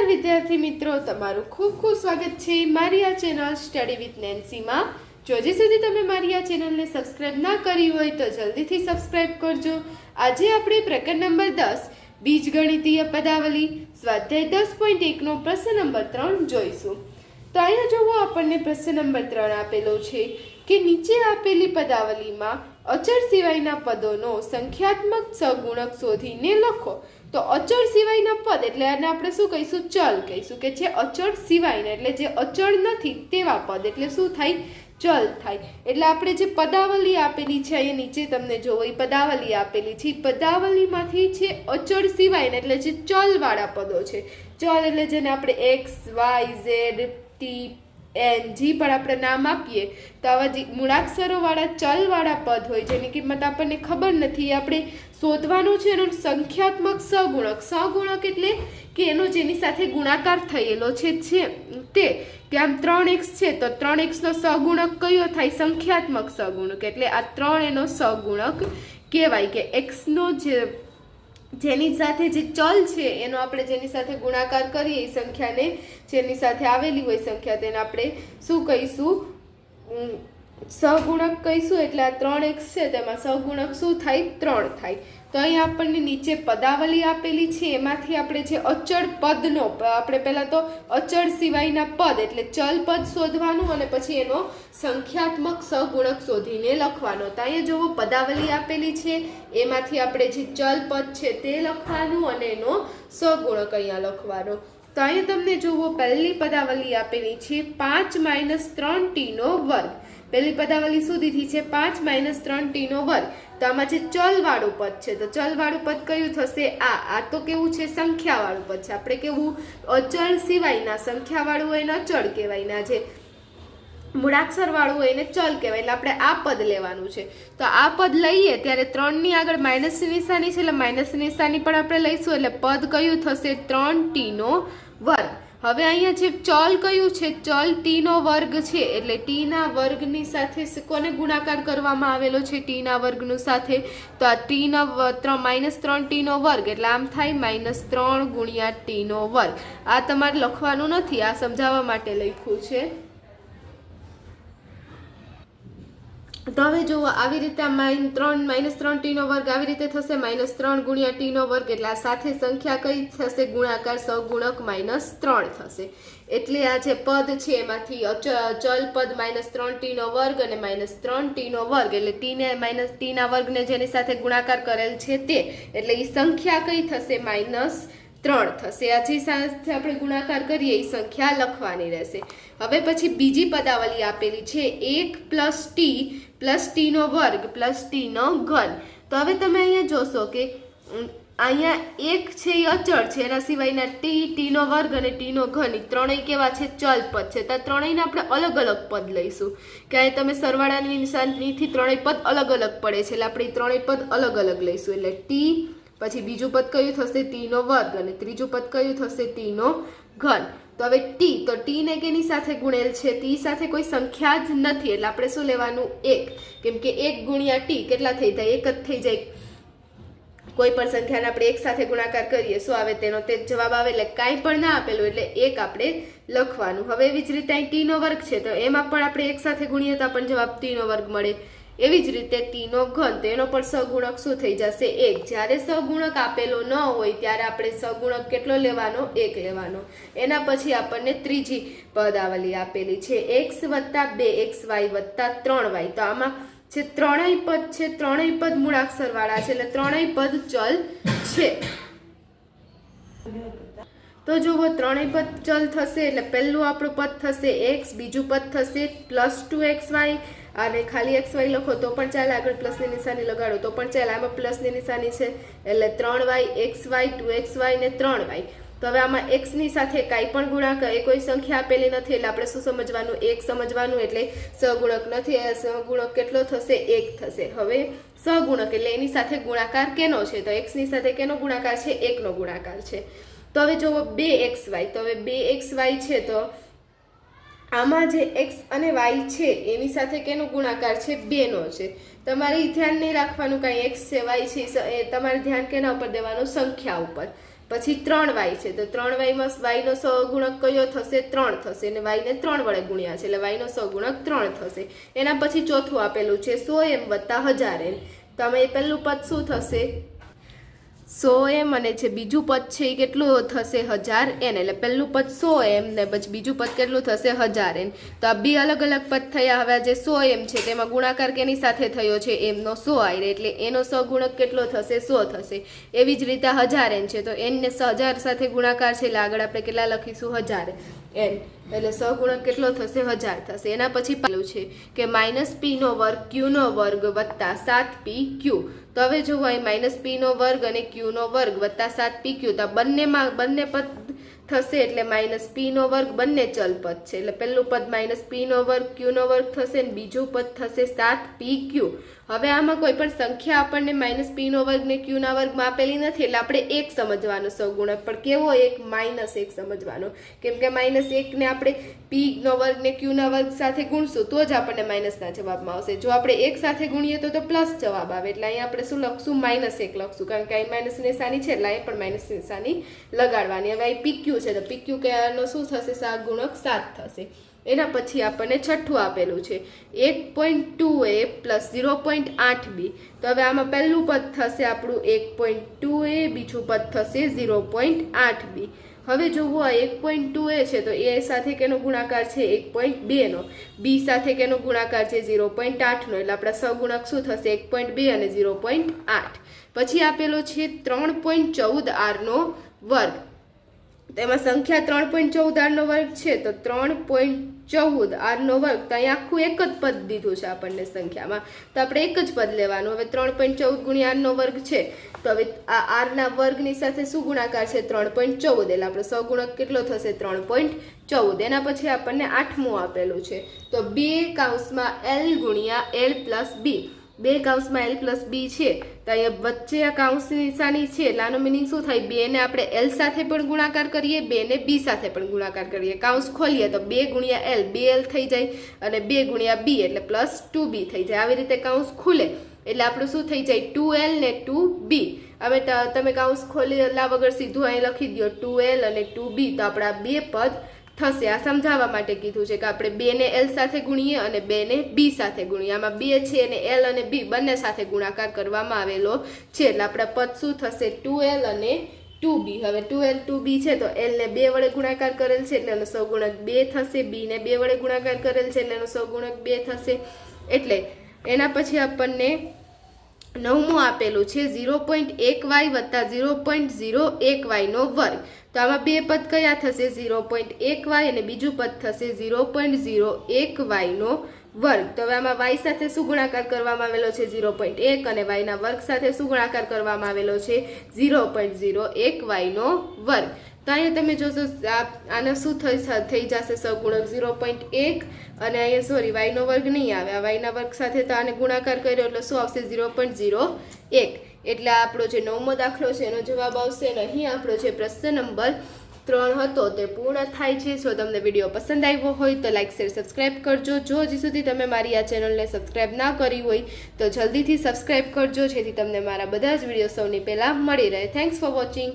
નમસ્કાર વિદ્યાર્થી મિત્રો, તમારું ખૂબ ખૂબ સ્વાગત છે મારી આ ચેનલ સ્ટડી વિથ નેન્સીમાં। જો હજી સુધી તમે મારી આ ચેનલને સબસ્ક્રાઇબ ના કરી હોય તો જલ્દીથી સબસ્ક્રાઇબ કરજો। આજે આપણે પ્રકરણ નંબર 10 બીજગણિતીય પદાવલી સ્વાધ્યાય 10.1 નો પ્રશ્ન નંબર 3 જોઈશું। તો અહીંયા જોવો, આપણને પ્રશ્ન નંબર 3 આપેલો છે કે નીચે આપેલી પદાવલીમાં અચળ સિવાયના પદોનો સંખ્યાત્મક સહગુણક શોધીને લખો। તો અચળ સિવાયના પદ એટલે આને આપણે શું કહીશું? ચલ કહીશું, કે જે અચળ સિવાયના એટલે જે અચળ નથી તેવા પદ એટલે શું થાય? ચલ થાય। એટલે આપણે જે પદાવલી આપેલી છે અહીંયા નીચે તમને જોવો એ પદાવલી આપેલી છે, પદાવલીમાંથી છે અચળ સિવાયના એટલે જે ચલ વાળા પદો છે। ચલ એટલે જેને આપણે X, Y, Z, T, N, G પણ આપણે નામ આપીએ તો આવા જે મૂળાક્ષરો વાળા ચલ વાળા પદ હોય જેની કિંમત આપણને ખબર નથી, આપણે શોધવાનું છે એનો સંખ્યાત્મક સહગુણક। સહગુણક એટલે કે એનો જેની સાથે ગુણાકાર થયેલો છે તે, કે આમ 3x છે તો 3x નો સહગુણક કયો થાય? સંખ્યાત્મક સહગુણક। એટલે આ 3 એનો સહગુણક કહેવાય, કે x નો જેની સાથે જે ચલ છે એનો આપણે જેની સાથે ગુણાકાર કરીએ એ સંખ્યાને જેની સાથે આવેલી હોય સંખ્યા તેને આપણે શું કહીશું? સહગુણક કહીશું। એટલે આ 3x છે તેમાં સહગુણક શું થાય? 3 થાય। તો અહીં આપણને નીચે પદાવલી આપેલી છે એમાંથી આપણે જે અચળ પદનો, આપણે પહેલા તો અચળ સિવાયના પદ એટલે ચલ પદ શોધવાનું અને પછી એનો સંખ્યાત્મક સહગુણક શોધીને લખવાનો। તો અહીંયા જોવો પદાવલી આપેલી છે એમાંથી આપણે જે ચલ પદ છે તે લખવાનું અને એનો સહગુણક અહીંયા લખવાનો। તો અહીંયા તમને જોવો પહેલી પદાવલી આપેલી છે 5 - 3t નો વર્ગ। પહેલી પદાવલી શું દીધી છે? 5 - 3t નો વર્ગ। તો આમાં જે ચલ વાળું પદ છે તો ચલ વાળું પદ કયું થશે? આ તો કેવું છે? સંખ્યા વાળું પદ છે। આપણે કેવું? અચળ સિવાયના સંખ્યા વાળું હોય એને અચળ કહેવાય, ના જે મૂળાક્ષર વાળું હોય એને ચલ કહેવાય। એટલે આપણે આ પદ લેવાનું છે। તો આ પદ લઈએ ત્યારે 3 ની આગળ માઇનસની નિશાની છે એટલે માઇનસની નિશાની પણ આપણે લઈશું, એટલે પદ કયું થશે? 3t નો વર્ગ। હવે અહીંયા જે ચલ કયું છે? ચલ t નો વર્ગ છે, એટલે t ના વર્ગની સાથે કોને ગુણાકાર કરવામાં આવેલો છે? t ના વર્ગનું સાથે। તો આ t નો -3t નો વર્ગ એટલે આમ થાય -3 × t નો વર્ગ। આ તમારે લખવાનું નથી, આ સમજાવવા માટે લખ્યું છે। તો હવે જુઓ, આવી રીતે -3t નો વર્ગ આવી રીતે થશે, -3 × t નો વર્ગ એટલે આ સાથે સંખ્યા કઈ થશે? ગુણાકાર સહગુણક -3 થશે। એટલે આ જે પદ છે એમાંથી ચલ પદ -3t નો વર્ગ અને -3t નો વર્ગ એટલે t ના વર્ગને જેની સાથે ગુણાકાર કરેલ છે તે, એટલે એ સંખ્યા કઈ થશે? -3 થશે। આ જે સાથે આપણે ગુણાકાર કરીએ એ સંખ્યા લખવાની રહેશે। હવે પછી બીજી પદાવલી આપેલી છે 1 + t નો વર્ગ + t નો ઘન। તો હવે તમે અહીંયા જોશો કે અહીંયા 1 છે એ અચળ છે, એના સિવાયના t નો વર્ગ અને t નો ઘન એ ત્રણેય કેવા છે? ચલ પદ છે। તો ત્રણેયને આપણે અલગ અલગ પદ લઈશું, કે અહીં તમે સરવાળાની નિશાનીથી ત્રણેય પદ અલગ અલગ પડે છે એટલે આપણે ત્રણેય પદ અલગ અલગ લઈશું। એટલે t, પછી બીજું પદ કયું થશે? t નો વર્ગ, અને ત્રીજું પદ કયું થશે? t નો ઘન। તો હવે t, તો t ને કેની સાથે ગુણેલ છે? t સાથે કોઈ સંખ્યા જ નથી એટલે આપણે શું લેવાનું? 1, કેમ કે 1 × t કેટલા થઈ જાય? 1 જ થઈ જાય। કોઈ પણ સંખ્યાને આપણે 1 સાથે ગુણાકાર કરીએ શું આવે? તેનો તે જવાબ આવે। એટલે કાંઈ પણ ના આપેલું એટલે 1 આપણે લખવાનું। હવે એવી જ રીતે અહીં t નો વર્ગ છે તો એમાં પણ આપણે 1 સાથે ગુણીએ તો આપણને જવાબ t નો વર્ગ મળે। એવી જ રીતે t નો ઘન, તો એનો પણ સહગુણક શું થઈ જશે? 1। જ્યારે સહગુણક આપેલો ન હોય ત્યારે આપણે સહગુણક કેટલો લેવાનો? 1 લેવાનો। એના પછી આપણને ત્રીજી પદાવલી આપેલી છે x + 2xy + 3y। તો આમાં જે ત્રણેય પદ છે ત્રણેય પદ મૂળાક્ષર વાળા છે એટલે ત્રણેય પદ ચલ છે। તો જુઓ, ત્રણેય પદ ચલ થશે એટલે પહેલું આપણું પદ થશે x, બીજું પદ થશે +2xy, અને ખાલી xy લખો તો પણ ચાલે, આગળ પ્લસની નિશાની લગાડો તો પણ ચાલે। આમાં પ્લસની નિશાની છે એટલે 3y, xy, 2xy ને 3y। તો હવે આમાં x ની સાથે કાંઈ પણ ગુણાકાર, એ કોઈ સંખ્યા આપેલી નથી એટલે આપણે શું સમજવાનું? 1 સમજવાનું। એટલે સહગુણક નથી, સહગુણક કેટલો થશે? 1 થશે। હવે સહગુણક એટલે એની સાથે ગુણાકાર કેનો છે? તો x ની સાથે કેનો ગુણાકાર છે? 1 નો ગુણાકાર છે। તો હવે જુઓ 2xy, તો હવે 2xy છે તો આમાં જે x અને y છે એની સાથે કેનો ગુણાકાર છે? 2 નો છે। તમારે ધ્યાન નહીં રાખવાનું કાંઈ x છે y છે, તમારે ધ્યાન કેના ઉપર દેવાનું? સંખ્યા ઉપર। પછી 3y છે તો 3y માં y નો સહગુણક કયો થશે 3 થશે અને y ને 3 વડે ગુણ્યા છે એટલે y નો સહગુણક 3 થશે. એના પછી ચોથું આપેલું છે 100m વત્તા 1000m. તમે પહેલું પદ શું થશે 100m અને જે બીજું પદ છે એ કેટલું થશે 1000n એટલે પહેલું પદ 100m ને પછી બીજું પદ કેટલું થશે 1000n. તો આ બે અલગ અલગ પદ થયા. હવે જે 100m છે તેમાં ગુણાકાર કેની સાથે થયો છે m નો 100 આયરે એટલે એનો સહગુણક કેટલો થશે 100 થશે. એવી જ રીતે 1000n છે તો n ને 1000 સાથે ગુણાકાર છે એટલે આગળ આપણે કેટલા લખીશું 1000n એટલે સહગુણક કેટલો થશે 1000 થશે. એના પછી પેલું છે કે -p નો વર્ગ q નો વર્ગ વત્તા 7pq. તો હવે જુઓ અહીં -p નો વર્ગ અને q નો વર્ગ વત્તા 7pq તો બંને પદ થશે એટલે -p નો વર્ગ બંને ચલ પદ છે એટલે પહેલું પદ -p નો વર્ગ q નો વર્ગ થશે અને બીજું પદ થશે 7pq. હવે આમાં કોઈ પણ સંખ્યા આપણને -p નો વર્ગ ને q ના વર્ગમાં આપેલી નથી એટલે આપણે 1 સમજવાનો સહગુણક. પણ કેવો 1 -1 સમજવાનો કેમ કે -1 ને આપણે p નો વર્ગ ને q ના વર્ગ સાથે ગુણશું તો જ આપણને માઇનસના જવાબમાં આવશે. જો આપણે 1 સાથે ગુણીએ તો પ્લસ જવાબ આવે એટલે અહીંયા આપણે શું લખશું -1 લખશું કારણ કે અહીં માઇનસ નિશાની છે એટલે અહીં પણ માઇનસ નિશાની લગાડવાની. હવે અહીં pq છે તો pq નો શું થશે સહગુણક 7 થશે. એના પછી આપણને છઠ્ઠું આપેલું છે 1.2a પ્લસ 0.8b. તો હવે આમાં પહેલું પદ થશે આપણું 1.2a બીજું પદ થશે 0.8b. હવે જોવો આ 1.2a છે તો a સાથે કેનો ગુણાકાર છે 1.2 નો, b સાથે કેનો ગુણાકાર છે 0.8 નો એટલે આપણા સહગુણક શું થશે 1.2 અને 0.8. પછી આપેલો છે 3.14r નો વર્ગ. તેમાં સંખ્યા 3.14r નો વર્ગ છે તો 3.14r નો વર્ગ તો અહીં આખું એક જ પદ દીધું છે આપણને સંખ્યામાં તો આપણે એક જ પદ લેવાનું. હવે 3.14 ગુણ્યા r નો વર્ગ છે તો હવે આ r ના વર્ગની સાથે શું ગુણાકાર છે 3.14 એટલે આપણો સહગુણક કેટલો થશે 3.14. એના પછી આપણને આઠમું આપેલું છે તો 2 કૌંસમાં l ગુણ્યા l પ્લસ b. 2 કૌંસમાં l પ્લસ b છે તો અહીંયા વચ્ચે આ કૌંસની નિશાની છે એટલે આનો મિનિંગ શું થાય 2 ને આપણે l સાથે પણ ગુણાકાર કરીએ 2 ને b સાથે પણ ગુણાકાર કરીએ. કૌંસ ખોલીએ તો 2 ગુણ્યા l 2l થઈ જાય અને 2 ગુણ્યા b એટલે પ્લસ 2b થઈ જાય. આવી રીતે કૌંસ ખુલે એટલે આપણું શું થઈ જાય 2l ને 2b. હવે તમે કૌંસ ખોલેલા વગર સીધું અહીં લખી દો 2l અને 2b તો આપણા બે પદ થશે. આ સમજાવવા માટે કીધું છે કે આપણે 2 ને l સાથે ગુણીએ અને 2 ને b સાથે ગુણીએ. આમાં 2 છે અને l અને b બંને સાથે ગુણાકાર કરવામાં આવેલો છે એટલે આપણા પદ શું થશે 2l અને 2b. હવે 2l 2b છે તો l ને 2 વડે ગુણાકાર કરેલ છે એટલે એનો સહગુણક 2 થશે, b ને 2 વડે ગુણાકાર કરેલ છે એટલે એનો સહગુણક 2 થશે. એટલે એના પછી આપણને નવમું આપેલું છે 0.1y વત્તા 0.01y નો વર્ગ. તો આમાં બે પદ કયા થશે 0.1y અને બીજું પદ થશે 0.01y નો વર્ગ. તો હવે આમાં y સાથે શું ગુણાકાર કરવામાં આવેલો છે 0.1 અને y ના વર્ગ સાથે શું ગુણાકાર કરવામાં આવેલો છે 0.01y નો વર્ગ. તો અહીંયા તમે જોશો આના શું થઈ જશે સહગુણક 0.1 અને અહીંયા સોરી y નો વર્ગ નહીં આવે. આ y ના વર્ગ સાથે તો આને ગુણાકાર કર્યો એટલે શું આવશે 0.01. એટલે આપણો જે નવમો દાખલો છે એનો જવાબ આવશે અને અહીં આપણો જે પ્રશ્ન નંબર 3 હતો તે પૂર્ણ થાય છે. જો તમને વિડીયો પસંદ આવ્યો હોય તો લાઈક શેર સબસ્ક્રાઈબ કરજો. જો હજી સુધી તમે મારી આ ચેનલને સબસ્ક્રાઈબ ના કરી હોય તો જલ્દીથી સબસ્ક્રાઈબ કરજો જેથી તમને મારા બધા જ વિડીયો સૌની પહેલાં મળી રહે. Thanks for watching.